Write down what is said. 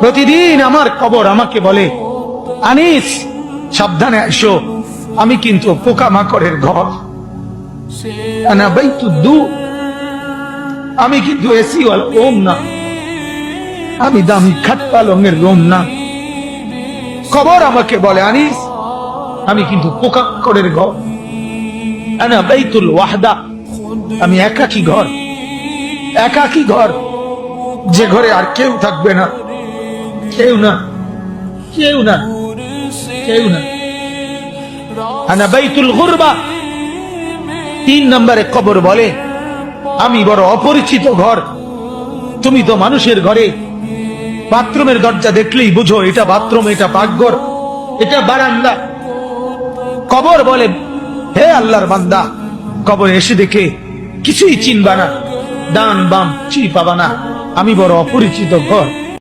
প্রতিদিন আমার কবর আমাকে বলে, আনিস সাবধানে এসো, আমি কিন্তু পোকামাকড়ের ঘর, আনা বাইতুদ্দু, আমি কিন্তু এসি ওয়ালা রুম না, আমি দামি খাট পালঙের রুম না। কবর আমাকে বলে, আনিস আমি কিন্তু পোকামাকড়ের ঘর, আনা বাইতুল ওয়াহদা, আমি একাকী ঘর, একাকী ঘর, যে ঘরে আর কেউ থাকবে না, কেউ না, কেউ না, কেউ না। আনা বাইতুল গুরবা, 3 নম্বরে কবর বলে, আমি বড় অপরিচিত ঘর, তুমি তো মানুষের ঘরে বাথরুমের দরজা দেখলেই বুঝো এটা বাথরুম, এটা পাকঘর, এটা বারান্দা। কবর বলে, হে আল্লাহর বান্দা, কবর এসে দেখে কিছুই চিনবা না, ডান বাম কিছুই পাবা না, আমি বড় অপরিচিত ঘর।